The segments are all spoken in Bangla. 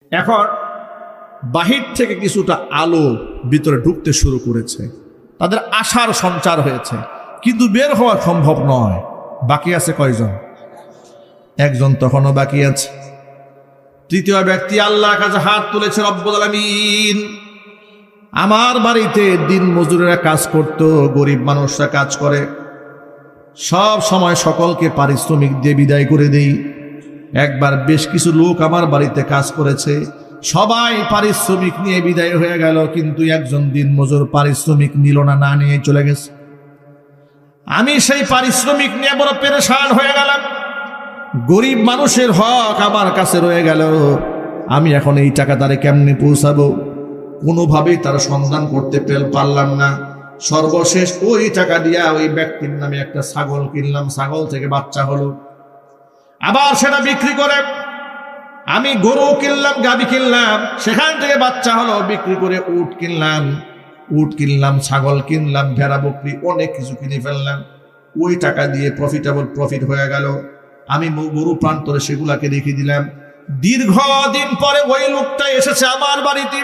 এখন বাহির থেকে কিছুটা আলো ভিতরে ঢুকতে শুরু করেছে, তাদের আশার সঞ্চার হয়েছে, কিন্তু বের হওয়া সম্ভব নয়। বাকি আছে কয়জন? একজন তখনও বাকি আছে। তৃতীয় ব্যক্তি আল্লাহর কাছে হাত তুলেছে, রব্বুল আলামিন, আমার বাড়িতে দিন মজুরেরা কাজ করত, গরিব মানুষরা কাজ করে, সব সময় সকলকে পারিশ্রমিক দিয়ে বিদায় করে দেই। একবার বেশ কিছু লোক আমার বাড়িতে কাজ করেছে, সবাই পারিশ্রমিক নিয়ে বিদায় হয়ে গেল, কিন্তু একজন দিন মজুর পারিশ্রমিক নিল না, না নিয়ে চলে গেছে। আমি সেই পারিশ্রমিক নিয়ে বড় পেরেশান হয়ে গেলাম। গরিব মানুষের হক আমার কাছে রয়ে গেল, আমি এখন এই টাকা তারে কেমনে পৌঁছাবো? কোনোভাবেই তার সন্ধান করতে পারলাম না। সর্বশেষ ওই টাকা দিয়া ওই ব্যক্তির নামে একটা ছাগল কিনলাম, ছাগল থেকে বাচ্চা হলো, আবার সেটা বিক্রি করে আমি গরু কিনলাম, গাভী কিনলাম, সেখান থেকে বাচ্চা হলো, বিক্রি করে উট কিনলাম, ছাগল কিনলাম, ভেড়া বকরি, অনেক কিছু কিনে ফেললাম। ওই টাকা দিয়ে প্রফিট হয়ে গেল। আমি গরু প্রান্তরে সেগুলাকে রেখে দিলাম। দীর্ঘদিন পরে ওই লোকটা এসেছে আমার বাড়িতে,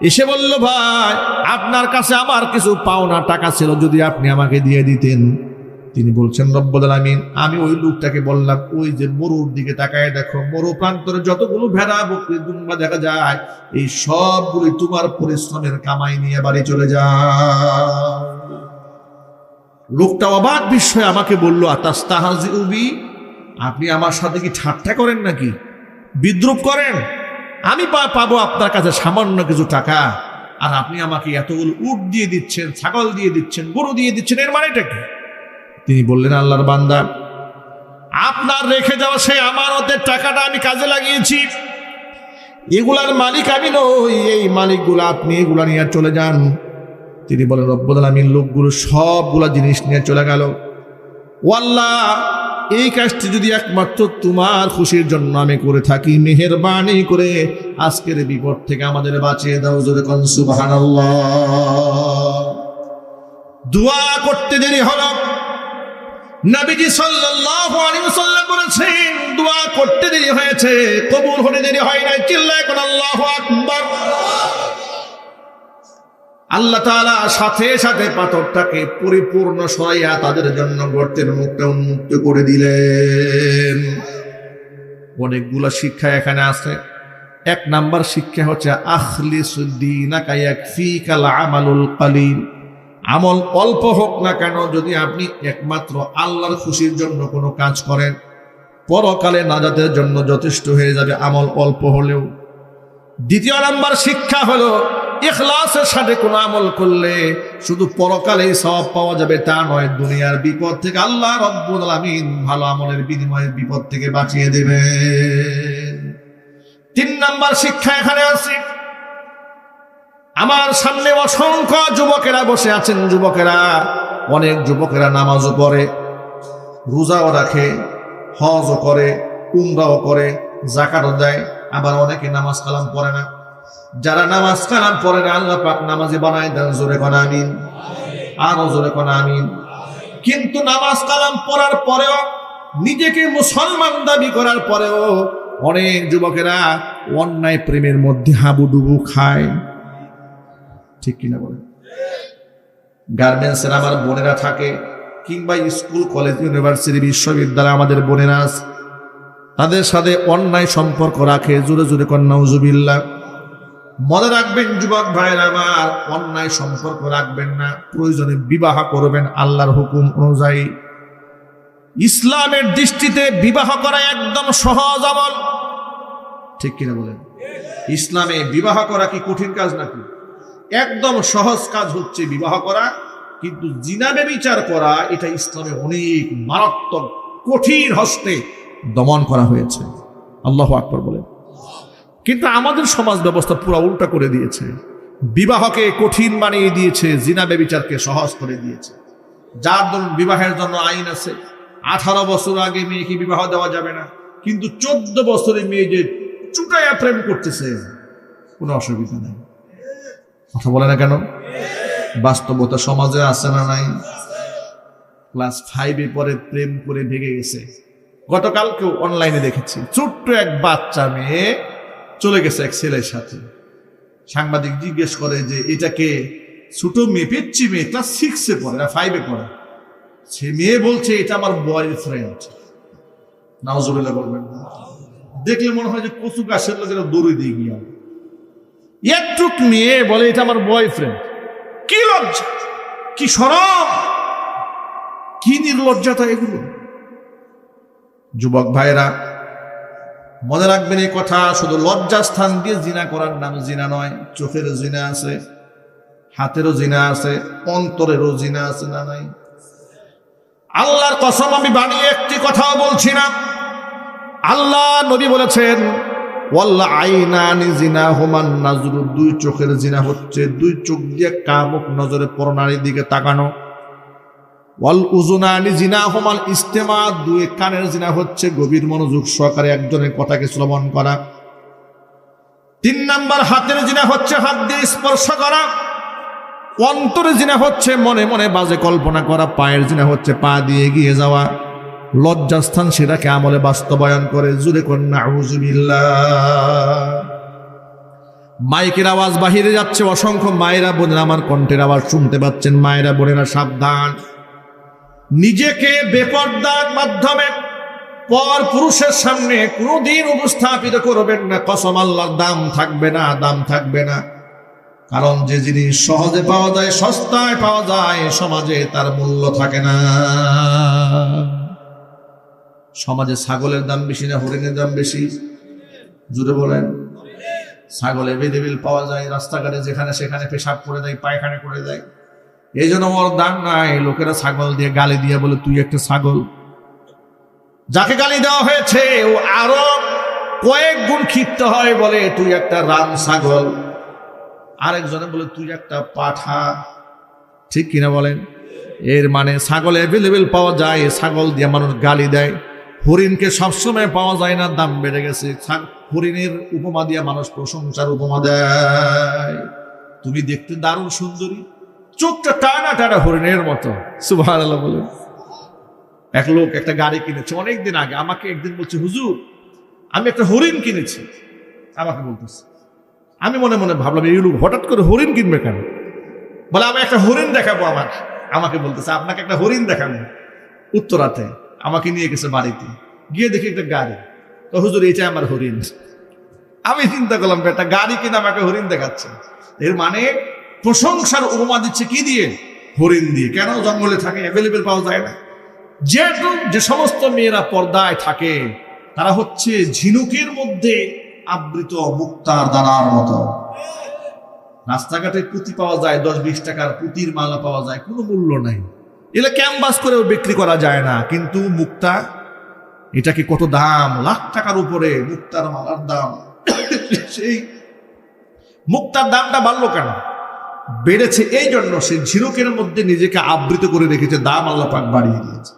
এসে বলল, ভাই, আপনার কাছে আমার কিছু পাওনা টাকা ছিল, যদি আপনি আমাকে দিয়ে দিতেন। তিনি বলছেন, রব্বুল আলামিন, আমি ওই লোকটাকে বললাম, ওই যে মরুর দিকে তাকায় দেখো, মরু প্রান্তরে যতগুলো ভেড়া বকরি দুম্বা দেখা যায়, এই সবগুলি তোমার পরিশ্রমের কামাই নিয়ে বাড়ি চলে যায়। লোকটা অবাক বিস্ময়ে আমাকে বলল, আতাস্তাহজিউ বি, আপনি আমার সাথে কি ঠাট্টা করেন নাকি, বিদ্রুপ করেন? আমি পাবো আপনার কাছে সামান্য কিছু টাকা, আর আপনি আমাকে এতগুলো উট দিয়ে দিচ্ছেন, ছাগল দিয়ে দিচ্ছেন, গরু দিয়ে দিচ্ছেন, এর মানেটা কি? তিনি বললেন, আল্লাহর বান্দা, আপনার রেখে যাওয়া সেই আমানতের টাকাটা আমি কাজে লাগিয়েছি, এগুলার মালিক আমি নই, এই মালিকগুলো আপনি, এগুলা নিয়ে চলে যান। তিনি বলেন, রব্বুল আলামিন, লোকগুলো সবগুলা জিনিস নিয়ে চলে গেল। ও আল্লাহ, এই কাজটি যদি একমাত্র তোমার খুশির জন্য আমি করে থাকি, মেহেরবানি করে আজকের বিপদ থেকে আমাদের বাঁচিয়ে দাও। জোরে কোন সুবহানাল্লাহ। দোয়া করতে দেরি হলো। নবীজি সাল্লাল্লাহু আলাইহি ওয়াসাল্লাম বলেছেন, দোয়া করতে দেরি হয়েছে, কবুল হতে দেরি হয় নাই। চিল্লায় কোন আল্লাহু আকবার। আল্লাহ তাআলা সাথে সাথে পাথরটাকে পরিপূর্ণ সরাইয়া তাদের জন্য গর্তের মুখটা উন্মুক্ত করে দিলেন। অনেকগুলো শিক্ষা এখানে আছে। এক নাম্বার শিক্ষা হচ্ছে, আখলিসুদ দীনাকা ইয়াকফিকাল আমালুল কালিল। আমল অল্প হোক না কেন, যদি আপনি একমাত্র আল্লাহর খুশির জন্য কোনো কাজ করেন, পরকালে নাজাতের জন্য যথেষ্ট হয়ে যাবে, আমল অল্প হলেও। দ্বিতীয় নাম্বার শিক্ষা হলো, ইখলাসের সাথে কোনো আমল করলে শুধু পরকালেই সওয়াব পাওয়া যাবে তা নয়, দুনিয়ার বিপদ থেকে আল্লাহ রব্বুল আলামিন ভালো আমলের বিনিময়ে বিপদ থেকে বাঁচিয়ে দেবেন। তিন নাম্বার শিক্ষা এখানে আছে। আমার সামনে অসংখ্য যুবকেরা বসে আছেন। অনেক যুবকেরা নামাজও পড়ে, রোজাও রাখে, হজও করে, উমরাও করে, যাকাতও দেয়, আবার অনেকে নামাজ কালাম পড়ে না। যারা নামাজ কালাম পড়ে না, আল্লাহ পাক নামাজি বানায় দেন। জোরে কোন আমিন, আরো জোরে কোন আমিন। কিন্তু নামাজ কালাম পড়ার পরেও, নিজেকে মুসলমান দাবি করার পরেও অনেক যুবকেরা অন্যায় প্রেমের মধ্যে হাবুডুবু খায়। ঠিক কিনা বলেন? গার্মেন্টসের আমার বোনেরা থাকে, কিংবা স্কুল, কলেজ, ইউনিভার্সিটি, বিশ্ববিদ্যালয় আমাদের বোনেরা আছে, তাদের সাথে অন্যায় সম্পর্ক রাখে। জোরে জোরে কোন নাউজুবিল্লাহ। মনে রাখবেন যুবক ভাইরা আমার, অন্যায় সম্পর্ক রাখবেন না, প্রয়োজনে বিবাহ করবেন আল্লাহর হুকুম অনুযায়ী। ইসলামের দৃষ্টিতে বিবাহ করা একদম সহজ আমল। ঠিক কিনা বলেন? ইসলামে বিবাহ করা কি কঠিন কাজ নাকি? একদম সহজ কাজ হচ্ছে বিবাহ করা, কিন্তু জিনা ব্যভিচার করা এটা ইসলামে অনেক মারাত্মক কঠিন হস্তে দমন করা হয়েছে। আল্লাহু আকবার বলেন। কিন্তু আমাদের সমাজ ব্যবস্থা পুরো উল্টা করে দিয়েছে। বিবাহকে কঠিন বানিয়ে দিয়েছে, জিনা ব্যভিচারকে সহজ করে দিয়েছে। যার ধরুন বিবাহের জন্য আইন আছে, 18 বছর আগে মেয়েকে বিবাহ দেওয়া যাবে না, কিন্তু 14 বছরের মেয়ে যে চুটাইয়া প্রেম করতেছে, কোনো অসুবিধা নেই। কথা বলে না কেন? বাস্তবতা সমাজে আছে না নাই? ক্লাস 5-এ পরে প্রেম করে ভেঙে গেছে। গতকালকেও অনলাইনে দেখেছি, ছোট্ট এক বাচ্চা মেয়ে চলে গেছে এক ছেলের সাথে। সাংবাদিক জিজ্ঞেস করে যে এটাকে ছোট মেয়ে, পেচ্ছি মেয়ে, ক্লাস 6-এ পড়ে না 5-এ পড়ে। সে মেয়ে বলছে এটা আমার বয়ফ্রেন্ড। নাউজুবিল্লাহ বলবেন। দেখলে মনে হয় যে কচু গাছের লোকেরা দৌড়ে দিয়ে গিয়ে একটুক মেয়ে বলে এটা আমার বয়ফ্রেন্ড। কি লজ্জা, কি শরম, কি নির্লজ্জতা এগুলো। যুবক ভাইরা মনে রাখবেন এই কথা, শুধু লজ্জা স্থান দিয়ে জিনা করার নাম জিনা নয়। চোখের জিনা আছে, হাতেরও জিনা আছে, অন্তরেরও জিনা আছে, না নাই? আল্লাহর কসম আমি বানিয়ে একটি কথাও বলছি না। আল্লাহ নবী বলেছেন ওয়াল্লা আইনানি জিনাহুমান নাজরু, দুই চোখের জিনা হচ্ছে দুই চোখ দিয়ে কামুক নজরে পরনারীর দিকে তাকানো। ওয়াল উযুনানি জিনাহুমাল ইস্তেমা, দুই কানের জিনা হচ্ছে গভীর মনোযোগ সহকারে একজনের কথাকে শ্রবণ করা। 3 নাম্বার হাতের জিনা হচ্ছে হাত দিয়ে স্পর্শ করা। অন্তরের জিনা হচ্ছে মনে মনে বাজে কল্পনা করা। পায়ের জিনা হচ্ছে পা দিয়ে এগিয়ে যাওয়া। লজ্জাস্থান সেটাকে আমলে বাস্তবায়ন করে। জুরে কোন নাউযুবিল্লাহ। মাইকের আওয়াজ বাহিরে যাচ্ছে, অসংখ্য মায়েরা বোনেরা আমার কণ্ঠের আওয়াজ শুনতে পাচ্ছেন। মায়েরা বোনেরা সাবধান, নিজেকে বেপরদার মাধ্যমে পর পুরুষের সামনে কোনোদিন উপস্থাপিত করবেন না। কসম আল্লাহর, দাম থাকবে না, দাম থাকবে না। কারণ যে জিনিস সহজে পাওয়া যায়, সস্তায় পাওয়া যায়, সমাজে তার মূল্য থাকে না। সমাজে ছাগলের দাম বেশি না হরিণের দাম বেশি? জুড়ে বলেন। ছাগল এভেলেবেল পাওয়া যায়, রাস্তাঘাটে যেখানে সেখানে পেশাব করে দেয়, পায়খানা করে দেয়। এই জন্য ওর দাম নাই। লোকেরা ছাগল দিয়ে গালি দিয়ে বলে তুই একটা ছাগল। যাকে গালি দেওয়া হয়েছে ও আরো কয়েক গুণ ক্ষিপ্ত হয়, বলে তুই একটা রাম ছাগল। আরেকজনে বলে তুই একটা পাঠা। ঠিক কিনা বলেন? এর মানে ছাগল এভেলেবেল পাওয়া যায়, ছাগল দিয়ে মানুষ গালি দেয়। হরিণকে সবসময় পাওয়া যায় না, দাম বেড়ে গেছে। হরিণের উপমা দিয়ে মানুষ প্রশংসার উপমা দেয়। তুমি দেখতে দারুণ সুন্দরী, চোখটা টানা টানা হরিণের মতো। সুবহানাল্লাহ বলেন। এক লোক একটা গাড়ি কিনেছে অনেকদিন আগে। আমাকে একদিন বলছে হুজুর আমি একটা হরিণ কিনেছি। আমাকে বলতেছে, আমি মনে মনে ভাবলাম এই লোক হঠাৎ করে হরিণ কিনবে কেন? বলে আমি একটা হরিণ দেখাবো। আমাকে বলতেছে আপনাকে একটা হরিণ দেখাবো। উত্তরাতে আমাকে নিয়ে গেছে বাড়িতে, গিয়ে দেখি একটা গাড়ি। তো হুজুর এইটা আমার হরিণ। আমি চিন্তা করলাম একটা গাড়ি কিনে আমাকে হরিণ দেখাচ্ছে। এর মানে প্রশংসার উপমা দিচ্ছে কি দিয়ে? হরিণ দিয়ে। কেন? জঙ্গলে থাকে, অ্যাভেলেবেল পাওয়া যায় না। যে সমস্ত মেয়েরা পর্দায় থাকে তারা হচ্ছে ঝিনুকের মধ্যে আবৃত মুক্তার দানার মতো। রাস্তাঘাটে পুঁতি পাওয়া যায়, 10-20 টাকার পুঁতির মালা পাওয়া যায়, কোনো মূল্য নাই। এগুলো ক্যানভাস করেও বিক্রি করা যায় না। কিন্তু মুক্তা, এটাকে কত দাম, লাখ টাকার উপরে মুক্তার মালার দাম। সেই মুক্তার দামটা বাড়লো কেন? বেড়েছে এই জন্য সে ঝিনুকের মধ্যে নিজেকে আবৃত করে রেখেছে, দাম আল্লাহ পাক বাড়িয়ে দিয়েছে।